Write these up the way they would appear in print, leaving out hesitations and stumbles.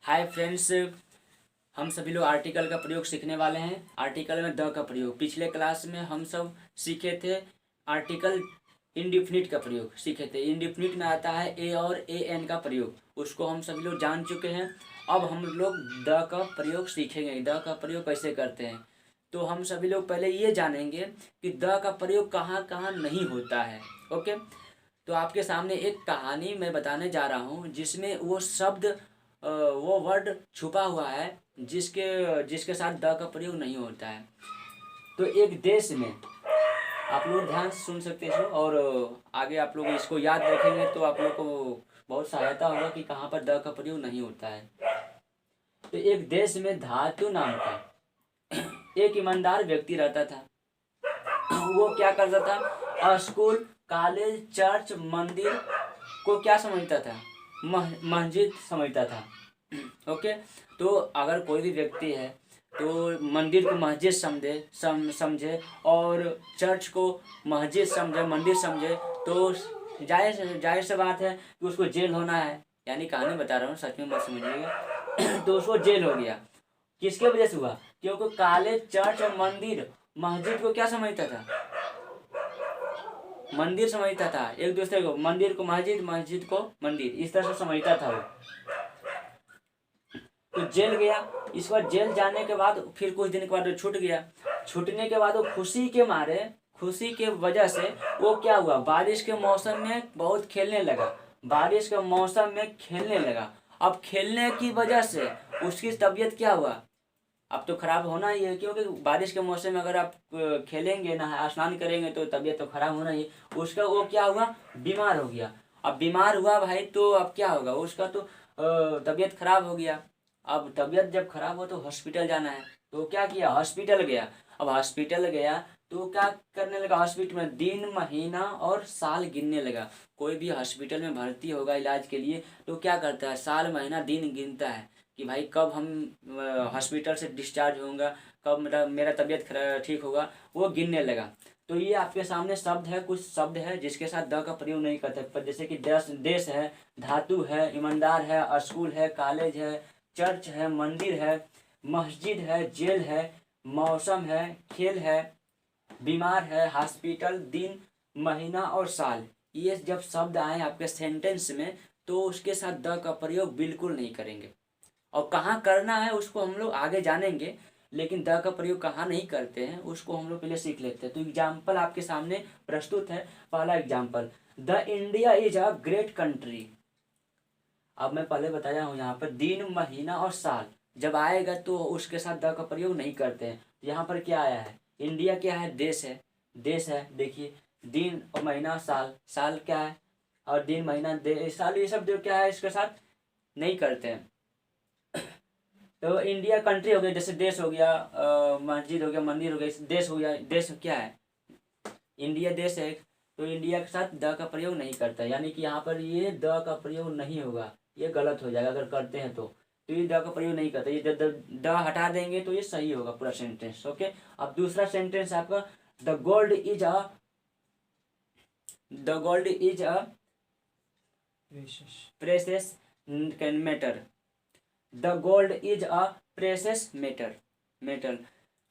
Hi friends, हम सभी लोग आर्टिकल का प्रयोग सीखने वाले हैं। आर्टिकल में द का प्रयोग पिछले क्लास में हम सब सीखे थे। आर्टिकल इंडिफिनिट का प्रयोग सीखे थे। इंडिफिनिट में आता है ए और ए एन का प्रयोग, उसको हम सभी लोग जान चुके हैं। अब हम लोग द का प्रयोग सीखेंगे। द का प्रयोग कैसे करते हैं, तो हम सभी लोग पहले ये जानेंगे कि द का प्रयोग कहाँ कहाँ नहीं होता है। ओके, तो आपके सामने एक कहानी मैं बताने जा रहा हूँ जिसमें वो शब्द वो वर्ड छुपा हुआ है जिसके जिसके साथ द का प्रयोग नहीं होता है। तो एक देश में, आप लोग ध्यान से सुन सकते हो और आगे आप लोग इसको याद रखेंगे तो आप लोग को बहुत सहायता होगा कि कहाँ पर द का प्रयोग नहीं होता है। तो एक देश में धातु नाम का एक ईमानदार व्यक्ति रहता था। वो क्या करता था, स्कूल, कॉलेज, चर्च, मंदिर को क्या समझता था, मस्जिद समझता था। ओके, तो अगर कोई भी व्यक्ति है तो मंदिर को मस्जिद समझे और चर्च को मस्जिद समझे, मंदिर समझे, तो जाहिर सी बात है कि उसको जेल होना है। यानी कहानी बता रहा हूँ, सच में मत समझिएगा। तो उसको जेल हो गया। किसके वजह से हुआ? क्योंकि कॉलेज, चर्च और मंदिर मस्जिद को क्या समझता था, मंदिर समझता था। एक दूसरे को, मंदिर को मस्जिद, मस्जिद को मंदिर, इस तरह से समझता था वो। तो जेल गया। इस बार जेल जाने के बाद फिर कुछ दिन के बाद वो छूट गया। छूटने के बाद वो खुशी के मारे, खुशी के वजह से वो क्या हुआ, बारिश के मौसम में बहुत खेलने लगा। बारिश के मौसम में खेलने लगा। अब खेलने की वजह से उसकी तबीयत क्या हुआ, अब तो खराब होना ही है, क्योंकि बारिश के मौसम में अगर आप खेलेंगे ना, स्नान करेंगे तो तबीयत तो खराब होना ही है। उसका वो क्या हुआ, बीमार हो गया। अब बीमार हुआ भाई, तो अब क्या होगा, उसका तो तबीयत खराब हो गया। अब तबीयत जब खराब हो तो हॉस्पिटल जाना है। तो क्या किया, हॉस्पिटल गया। अब हॉस्पिटल गया तो क्या करने लगा, हॉस्पिटल में दिन, महीना और साल गिनने लगा। कोई भी हॉस्पिटल में भर्ती होगा इलाज के लिए तो क्या करता है, साल, महीना, दिन गिनता है कि भाई कब हम हॉस्पिटल से डिस्चार्ज होऊंगा, कब मेरा तबीयत ठीक होगा, वो गिनने लगा। तो ये आपके सामने शब्द है, कुछ शब्द है जिसके साथ द का प्रयोग नहीं करते, पर जैसे कि देश है, धातु है, ईमानदार है, स्कूल है, कॉलेज है, चर्च है, मंदिर है, मस्जिद है, जेल है, मौसम है, खेल है, बीमार है, हॉस्पिटल, दिन, महीना और साल। ये जब शब्द आए आपके सेंटेंस में तो उसके साथ द का प्रयोग बिल्कुल नहीं करेंगे। और कहाँ करना है उसको हम लोग आगे जानेंगे, लेकिन द का प्रयोग कहाँ नहीं करते हैं उसको हम लोग पहले सीख लेते हैं। तो एग्जाम्पल आपके सामने प्रस्तुत है। पहला example, the India is a great country. अब मैं पहले बताया हूँ, यहाँ पर दिन, महीना और साल जब आएगा तो उसके साथ द का प्रयोग नहीं करते हैं। यहाँ पर क्या आया है, इंडिया क्या है, देश है। देश है, देखिए, दिन और महीना, साल, साल क्या है, और दिन, महीना, साल, ये सब जो क्या है इसके साथ नहीं करते हैं। तो इंडिया कंट्री हो गया, जैसे देश हो गया, मस्जिद हो गया, मंदिर हो गया, देश हो गया। देश क्या है, इंडिया देश है। तो इंडिया के साथ द का प्रयोग नहीं करता, यानी कि यहाँ पर ये द का प्रयोग नहीं होगा, ये गलत हो जाएगा अगर करते हैं तो ये द का प्रयोग नहीं करता। ये द हटा देंगे तो ये सही होगा पूरा सेंटेंस। ओके, अब दूसरा सेंटेंस आपका, the gold is a, the gold is a precious metal. The gold is a precious metal.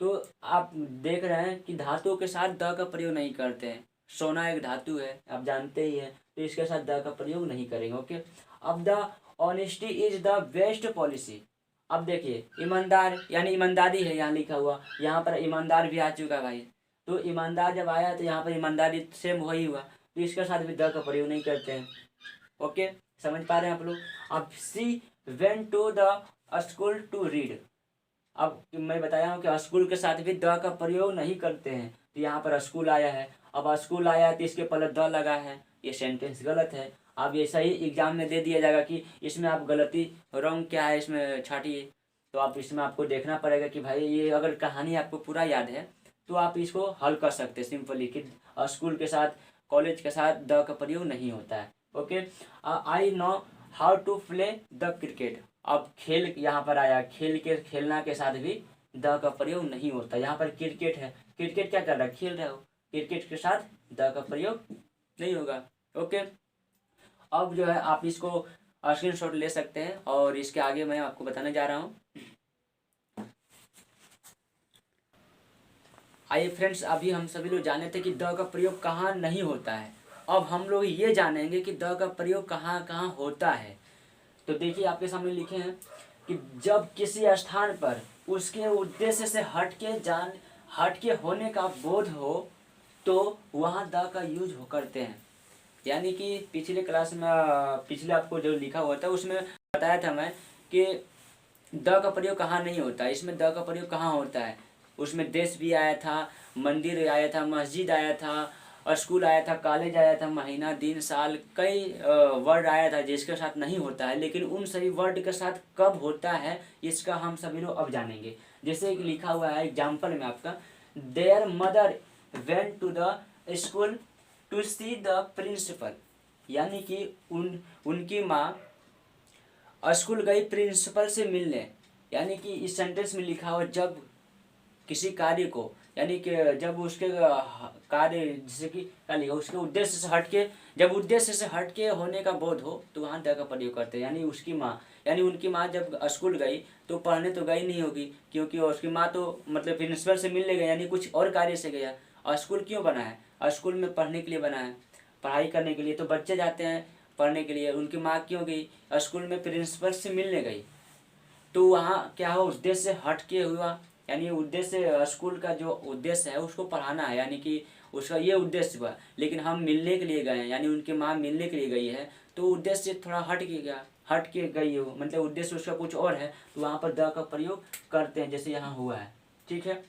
तो आप देख रहे हैं कि धातु के साथ द का प्रयोग नहीं करते हैं। सोना एक धातु है, आप जानते ही हैं, तो इसके साथ द का प्रयोग नहीं करेंगे। ओके, अब the honesty is the best policy. अब देखिए, ईमानदार यानी ईमानदारी है यहाँ लिखा हुआ, यहाँ पर ईमानदार भी आ चुका है भाई। तो ईमानदार जब आया तो यहाँ पर ईमानदारी सेम वही हुआ, तो इसके साथ भी द का प्रयोग नहीं करते हैं। ओके, समझ पा रहे हैं आप लोग। अब she went to the school to read. अब मैं बताया हूँ कि स्कूल के साथ भी द का प्रयोग नहीं करते हैं, तो यहाँ पर स्कूल आया है। अब स्कूल आया है तो इसके पहले द लगा है, ये सेंटेंस गलत है। अब ये सही एग्जाम में दे दिया जाएगा कि इसमें आप गलती, रॉन्ग क्या है इसमें छाटिए। तो आप इसमें आपको देखना पड़ेगा कि भाई ये अगर कहानी आपको पूरा याद है तो आप इसको हल कर सकते हैं सिंपली कि स्कूल के साथ, कॉलेज के साथ द का प्रयोग नहीं होता है। Okay, I know how to play the cricket. अब खेल यहाँ पर आया, खेल के, खेलना के साथ भी द का प्रयोग नहीं होता। यहाँ पर क्रिकेट है, क्रिकेट क्या कर रहा है, खेल रहे हो, क्रिकेट के साथ द का प्रयोग नहीं होगा। ओके, अब जो है आप इसको स्क्रीनशॉट ले सकते हैं। और इसके आगे मैं आपको बताने जा रहा हूँ। आइए फ्रेंड्स, अभी हम सभी लोग जाने थे कि द का प्रयोग कहाँ नहीं होता है। अब हम लोग ये जानेंगे कि द का प्रयोग कहाँ कहाँ होता है। तो देखिए आपके सामने लिखे हैं कि जब किसी स्थान पर उसके उद्देश्य से हटके होने का बोध हो तो वहाँ द का यूज हो करते हैं। यानी कि पिछले क्लास में पिछले आपको जो लिखा हुआ था उसमें बताया था मैं कि द का प्रयोग कहाँ नहीं होता है। इसमें द का प्रयोग कहाँ होता है, उसमें देश भी आया था, मंदिर आया था, मस्जिद आया था, स्कूल आया था, कॉलेज आया था, महीना, दिन, साल, कई वर्ड आया था जिसके साथ नहीं होता है। लेकिन उन सभी वर्ड के साथ कब होता है इसका हम सभी लोग अब जानेंगे। जैसे कि लिखा हुआ है एग्जाम्पल में आपका, their mother went to the school to see the principal. यानी कि उनकी माँ स्कूल गई प्रिंसिपल से मिलने। यानी कि इस सेंटेंस में लिखा हुआ जब किसी कार्य को, यानी कि जब उसके कार्य जैसे कि क्या लिखा, उसके उद्देश्य से हटके, जब उद्देश्य से हटके होने का बोध हो तो वहाँ द का प्रयोग करते हैं। यानी उसकी माँ, यानी उनकी माँ जब स्कूल गई तो पढ़ने तो गई नहीं होगी, क्योंकि उसकी माँ तो मतलब प्रिंसिपल से मिलने गई, यानी कुछ और कार्य से गया। और स्कूल क्यों बना है, स्कूल में पढ़ने के लिए बना है, पढ़ाई करने के लिए तो बच्चे जाते हैं पढ़ने के लिए। उनकी माँ क्यों गई, स्कूल में प्रिंसिपल से मिलने गई, तो वहाँ क्या हो, उद्देश्य हट के हुआ। यानी उद्देश्य, स्कूल का जो उद्देश्य है उसको पढ़ाना है, यानी कि उसका ये उद्देश्य हुआ। लेकिन हम मिलने के लिए गए हैं, यानी उनकी माँ मिलने के लिए गई है, तो उद्देश्य थोड़ा हट के गया, हट के गई हो, मतलब उद्देश्य उसका कुछ और है, तो वहाँ पर द का प्रयोग करते हैं, जैसे यहाँ हुआ है। ठीक है।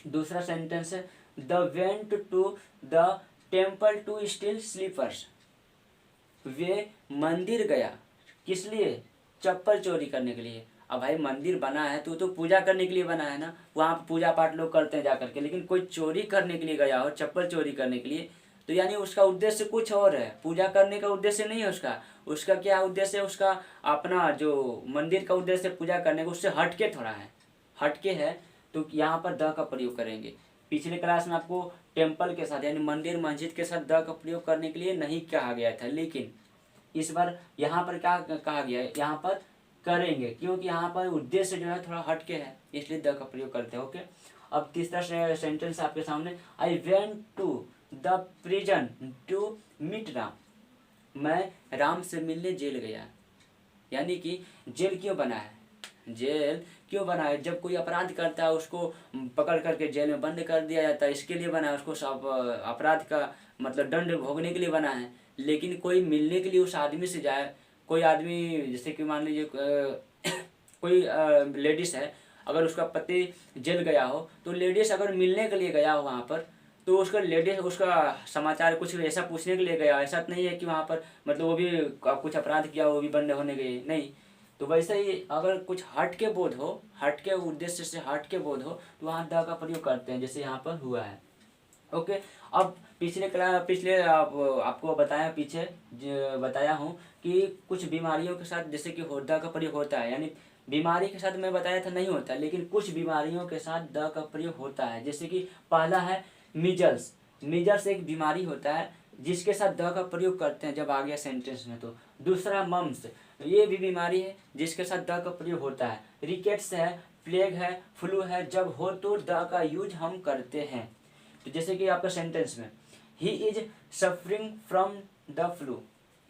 दूसरा सेंटेंस है, the went to the temple to steal slippers. वे मंदिर गया, किस लिए, चप्पल चोरी करने के लिए। अब भाई मंदिर बना है तो पूजा करने के लिए बना है ना, वहाँ पर पूजा पाठ लोग करते हैं जा करके। लेकिन कोई चोरी करने के लिए गया हो, चप्पल चोरी करने के लिए, तो यानी उसका उद्देश्य कुछ और है, पूजा करने का उद्देश्य नहीं है उसका। उसका क्या उद्देश्य है, उसका अपना जो मंदिर का उद्देश्य पूजा करने का, उससे हटके थोड़ा है, हटके है, तो यहाँ पर द का प्रयोग करेंगे। पिछले क्लास में आपको टेम्पल के साथ, यानी मंदिर मस्जिद के साथ द का प्रयोग करने के लिए नहीं कहा गया था, लेकिन इस बार यहाँ पर क्या कहा गया है, यहाँ पर करेंगे, क्योंकि यहाँ पर उद्देश्य जो है थोड़ा हटके है, इसलिए द का प्रयोग करते हैं। ओके। अब तीसरा सेंटेंस आपके सामने, I went to the prison to meet Ram. मैं राम से मिलने जेल गया। यानी कि जेल क्यों बना है, जेल क्यों बना है, जब कोई अपराध करता है उसको पकड़ करके जेल में बंद कर दिया जाता है, इसके लिए बना है, उसको सब अपराध का मतलब दंड भोगने के लिए बना है। लेकिन कोई मिलने के लिए उस आदमी से जाए, कोई आदमी जैसे कि मान लीजिए कोई लेडीज़ है, अगर उसका पति जेल गया हो, तो लेडीज़ अगर मिलने के लिए गया हो वहाँ पर, तो उसका लेडीज उसका समाचार कुछ ऐसा पूछने के लिए गया, ऐसा नहीं है कि वहाँ पर मतलब वो भी कुछ अपराध किया, वो भी बंद होने गए, नहीं। तो वैसे ही अगर कुछ हट के बोध हो, हट के उद्देश्य से हट के बोध हो, तो वहाँ द का प्रयोग करते हैं, जैसे यहाँ पर हुआ है। ओके। अब पिछले आपको बताया, पीछे बताया हूँ कि कुछ बीमारियों के साथ जैसे कि द का प्रयोग होता है, यानी बीमारी के साथ मैं बताया था नहीं होता, लेकिन कुछ बीमारियों के साथ द का प्रयोग होता है। जैसे कि पहला है मीजल्स। मीजल्स एक बीमारी होता है जिसके साथ द का प्रयोग करते हैं जब आ गया सेंटेंस में। तो दूसरा मम्स, ये भी बीमारी है जिसके साथ द का प्रयोग होता है। रिकेट्स है, प्लेग है, फ्लू है, जब हो तो द का यूज हम करते हैं। तो जैसे कि आपका सेंटेंस में, he is suffering from the flu.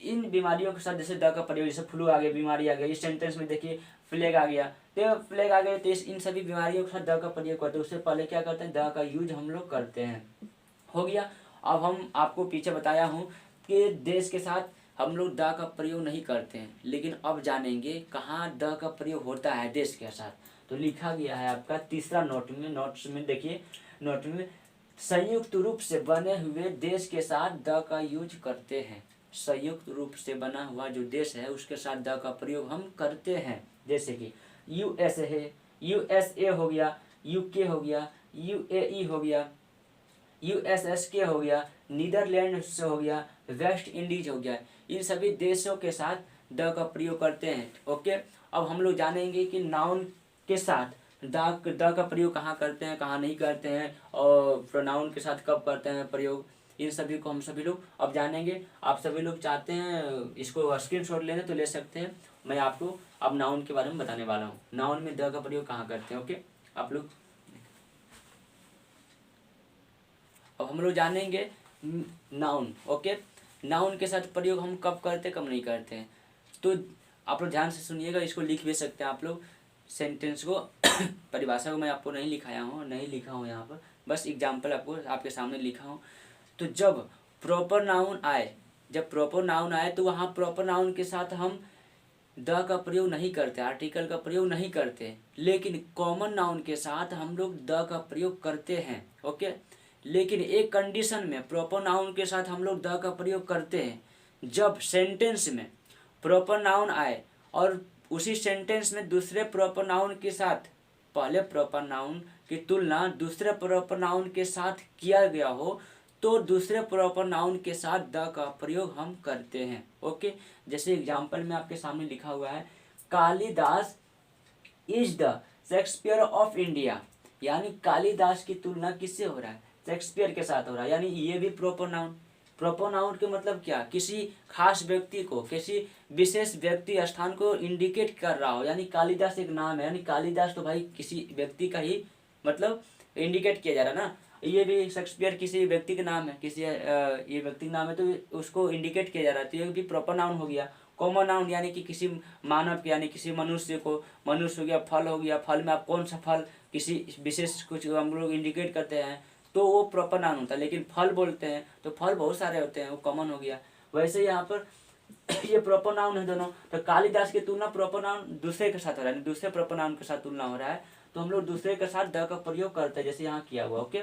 इन बीमारियों के साथ जैसे द का प्रयोग, जैसे फ्लू आ गया, बीमारी आ गई, इस सेंटेंस में देखिए प्लेग आ गया, तो प्लेग आ गया, तो इन सभी बीमारियों के साथ द का प्रयोग करते हैं। उससे पहले क्या करते हैं, द का यूज हम लोग करते हैं। हो गया। अब हम आपको पीछे बताया हूँ कि देश के साथ हम लोग द का प्रयोग नहीं करते हैं, लेकिन अब जानेंगे कहाँ द का प्रयोग होता है देश के साथ। तो लिखा गया है आपका तीसरा नोट्स में देखिए, नोट में, संयुक्त रूप से बने हुए देश के साथ द का यूज करते हैं। संयुक्त रूप से बना हुआ जो देश है उसके साथ द का प्रयोग हम करते हैं। जैसे कि यूएसए है, यूएसए हो गया, यूके हो गया, यूएई हो गया, यूएसएसके हो गया, नीदरलैंड से हो गया, वेस्ट इंडीज हो गया। इन सभी देशों के साथ द का प्रयोग करते हैं। ओके। अब हम लोग जानेंगे कि नाउन के साथ द का प्रयोग कहाँ करते हैं, कहाँ नहीं करते हैं, और प्रोनाउन के साथ कब करते हैं प्रयोग, इन सभी को हम सभी लोग अब जानेंगे। आप सभी लोग चाहते हैं इसको स्क्रीनशॉट लेने तो ले सकते हैं। मैं आपको अब नाउन के बारे में बताने वाला हूँ। नाउन में द का प्रयोग कहाँ करते हैं, ओके। आप लोग अब हम लोग जानेंगे नाउन, ओके। नाउन के साथ प्रयोग हम कब करते कब नहीं करते हैं। तो आप लोग ध्यान से सुनिएगा, इसको लिख भी सकते हैं आप लोग सेंटेंस को परिभाषा को मैं आपको नहीं लिखाया हूँ, नहीं लिखा हूँ यहाँ पर, बस एग्जाम्पल आपको आपके सामने लिखा हूँ। तो जब प्रॉपर नाउन आए, जब प्रॉपर नाउन आए तो वहाँ प्रॉपर नाउन के साथ हम द का प्रयोग नहीं करते, आर्टिकल का प्रयोग नहीं करते, लेकिन कॉमन नाउन के साथ हम लोग द का प्रयोग करते हैं, ओके। लेकिन एक कंडीशन में प्रॉपर नाउन के साथ हम लोग द का प्रयोग करते हैं, जब सेंटेंस में प्रॉपर नाउन आए और उसी सेंटेंस में दूसरे प्रॉपर नाउन के साथ पहले प्रॉपर नाउन की तुलना दूसरे प्रॉपर नाउन के साथ किया गया हो, तो दूसरे प्रॉपर नाउन के साथ द का प्रयोग हम करते हैं, ओके। जैसे एग्जाम्पल में आपके सामने लिखा हुआ है, Kalidas is the Shakespeare of India, यानी कालिदास की तुलना किससे हो रहा है, शेक्सपियर के साथ हो रहा है, यानी ये भी प्रॉपर नाउन। प्रॉपर नाउन के मतलब क्या, किसी खास व्यक्ति को, किसी विशेष व्यक्ति स्थान को इंडिकेट कर रहा हो, यानी कालिदास एक नाम है, यानी कालिदास तो भाई किसी व्यक्ति का ही मतलब इंडिकेट किया जा रहा है ना। ये भी शेक्सपियर किसी व्यक्ति का नाम है, किसी ये व्यक्ति का नाम है तो उसको इंडिकेट किया जा रहा है, तो ये भी प्रॉपर नाउन हो गया। कॉमन नाउन यानी कि किसी मानव यानी किसी मनुष्य को, मनुष्य हो गया, फल हो गया, फल में आप कौन सा फल किसी विशेष कुछ हम लोग इंडिकेट करते हैं तो वो प्रॉपर नाउन होता है। लेकिन फल बोलते हैं तो फल बहुत सारे होते हैं, वो कॉमन हो गया। वैसे यहाँ पर ये प्रॉपर नाउन है दोनों। तो कालिदास की तुलना प्रॉपर नाउन दूसरे के साथ हो रहा है, दूसरे प्रॉपर नाउन के साथ तुलना हो रहा है, तो हम लोग दूसरे के साथ द का प्रयोग करते हैं, जैसे यहाँ किया हुआ, ओके।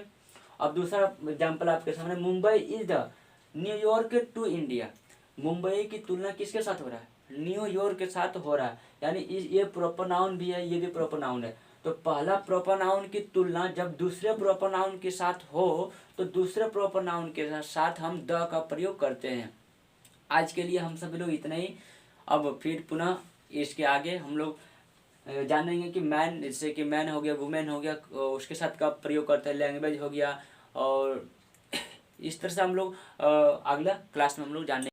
अब दूसरा एग्जाम्पल आपके सामने, Mumbai is the New York to India. Mumbai की तुलना किसके साथ हो रहा है, न्यूयॉर्क के साथ हो रहा है, यानी ये प्रॉपर नाउन भी है, ये भी प्रॉपर नाउन है। तो पहला प्रॉपर नाउन की तुलना जब दूसरे प्रॉपर नाउन के साथ हो, तो दूसरे प्रॉपर नाउन के साथ हम द का प्रयोग करते हैं। आज के लिए हम सभी लोग इतना ही। अब फिर पुनः इसके आगे हम लोग जानेंगे कि मैन, जैसे कि मैन हो गया, वुमेन हो गया, उसके साथ कब प्रयोग करते हैं, लैंग्वेज हो गया, और इस तरह से हम लोग अगला क्लास में हम लोग जानेंगे।